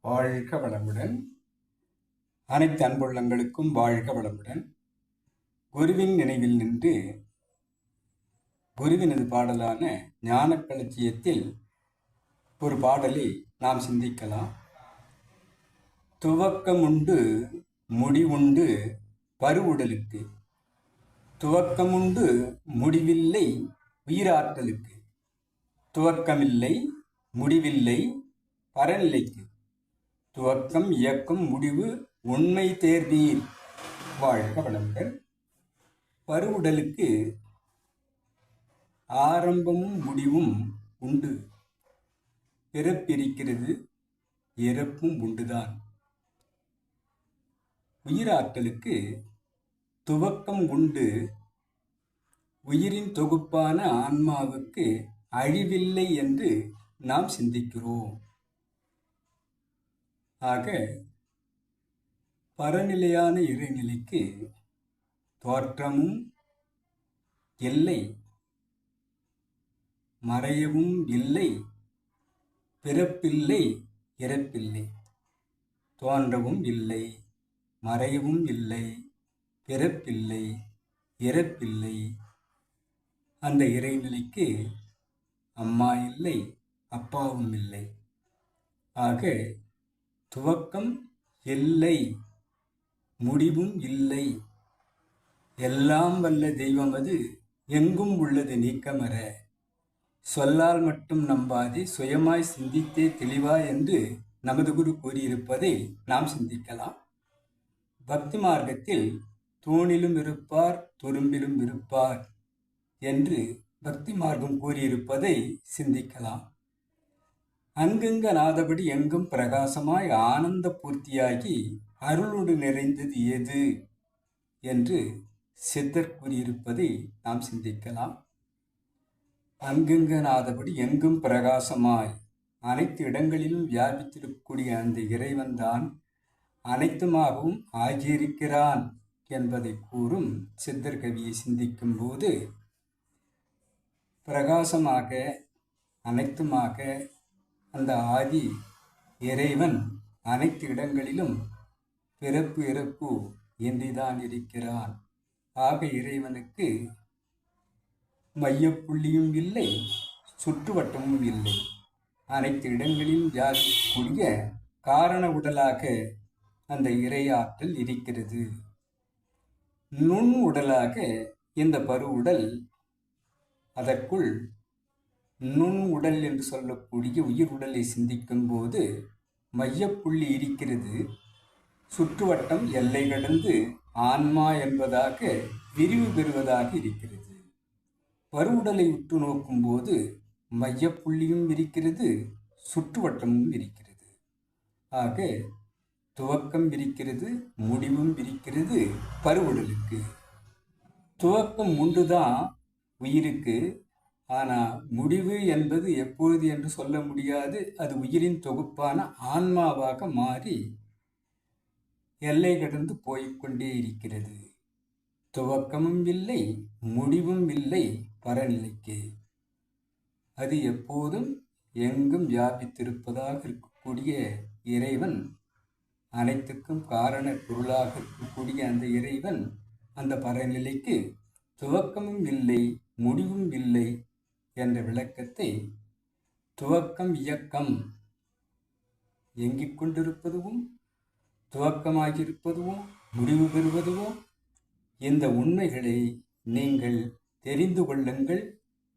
வாழ்க வளமுடன். அனைத்து அன்புள்ளங்களுக்கும் வாழ்க வளமுடன். குருவின் நினைவில் நின்று குருவினது பாடலான ஞானக்களஞ்சியத்தில் ஒரு பாடலை நாம் சிந்திக்கலாம். துவக்கமுண்டு முடிவுண்டு பருவுடலுக்கு, துவக்கமுண்டு முடிவில்லை உயிராற்றலுக்கு, துவக்கமில்லை முடிவில்லை பரநிலைக்கு, துவக்கம் இயக்கம் முடிவு உண்மை தேர்வீர். வாழ்க வளமுடன். பருவுடலுக்கு ஆரம்பமும் முடிவும் உண்டு. பிறப்பிருக்கிறது, இறப்பும் உண்டுதான். உயிராற்றலுக்கு துவக்கம் உண்டு. உயிரின் தொகுப்பான ஆன்மாவுக்கு அழிவில்லை என்று நாம் சிந்திக்கிறோம். ஆக பரநிலையான இறைநிலைக்கு தோற்றமும் இல்லை, மறையவும் இல்லை, பிறப்பில்லை இறப்பில்லை. தோன்றவும் இல்லை, மறையவும் இல்லை, பிறப்பில்லை இறப்பில்லை. அந்த இறைநிலைக்கு அம்மா இல்லை, அப்பாவும் இல்லை. ஆக துவக்கம் இல்லை, முடிவும் இல்லை. எல்லாம் வல்ல தெய்வம் அது, எங்கும் உள்ளது நீக்கமற. சொல்லால் மட்டும் நம்பாதே, சுயமாய் சிந்தித்தே தெளிவாய் என்று நமது குரு கூறியிருப்பதை நாம் சிந்திக்கலாம். பக்தி மார்க்கத்தில் தூணிலும் இருப்பார், துரும்பிலும் இருப்பார் என்று பக்தி மார்க்கம் கூறியிருப்பதை சிந்திக்கலாம். அங்கங்க நாதபடி எங்கும் பிரகாசமாய் ஆனந்த பூர்த்தியாகி அருளோடு நிறைந்தது எது என்று சித்தர் கூறியிருப்பதை நாம் சிந்திக்கலாம். அங்கங்க நாதபடி எங்கும் பிரகாசமாய் அனைத்து இடங்களிலும் வியாபித்திருக்கக்கூடிய அந்த இறைவன்தான் அனைத்துமாகவும் ஆகியிருக்கிறான் என்பதை கூறும் சித்தர் கவியை சிந்திக்கும் போது, பிரகாசமாக அனைத்துமாக அந்த ஆதி இறைவன் அனைத்து இடங்களிலும் பிறப்பு இறப்பு என்றுதான் இருக்கிறான். ஆக இறைவனுக்கு மையப்புள்ளியும் இல்லை, சுற்றுவட்டமும் இல்லை. அனைத்து இடங்களிலும் வியாபிக்கக்கூடிய காரண உடலாக அந்த இறையாற்றல் இருக்கிறது. நுண் உடலாக இந்த பருவுடல், அதற்குள் நுண் உடல் என்று சொல்லக்கூடிய உயிர் உடலை சிந்திக்கும் போது மையப்புள்ளி இருக்கிறது. சுற்றுவட்டம் எல்லை கடந்து ஆன்மா என்பதாக விரிவு பெறுவதாக இருக்கிறது. பருவுடலை உற்று நோக்கும் போது மையப்புள்ளியும் இருக்கிறது, சுற்றுவட்டமும் இருக்கிறது. ஆக துவக்கம் இருக்கிறது, முடிவும் இருக்கிறது பருவுடலுக்கு. துவக்கம் உண்டுதான் உயிருக்கு. ஆனால் முடிவு என்பது எப்பொழுது என்று சொல்ல முடியாது. அது உயிரின் தொகுப்பான ஆன்மாவாக மாறி எல்லை கடந்து போய்கொண்டே இருக்கிறது. துவக்கமும் இல்லை, முடிவும் இல்லை பரநிலைக்கு. அது எப்போதும் எங்கும் வியாபித்திருப்பதாக இருக்கக்கூடிய இறைவன், அனைத்துக்கும் காரண பொருளாக இருக்கக்கூடிய அந்த இறைவன், அந்த பரநிலைக்கு துவக்கமும் இல்லை, முடிவும் இல்லை என்ற விளக்கத்தை, துவக்கம் இயக்கம் இயங்கிக் கொண்டிருப்பதுவும் துவக்கமாகியிருப்பதுவும் முடிவு பெறுவதுவும், இந்த உண்மைகளை நீங்கள் தெரிந்து கொள்ளுங்கள்,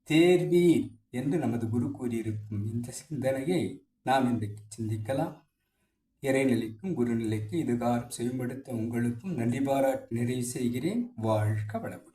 தேர்வீர் என்று நமது குரு கூறியிருக்கும் இந்த சிந்தனையை நாம் இன்றைக்கு சிந்திக்கலாம். இறைநிலைக்கும் குருநிலைக்கும் இதுகாரம் செய்யப்படுத்த உங்களுக்கும் நன்றி பாராட்டி நிறைவு செய்கிறேன். வாழ்க வளமுடன்.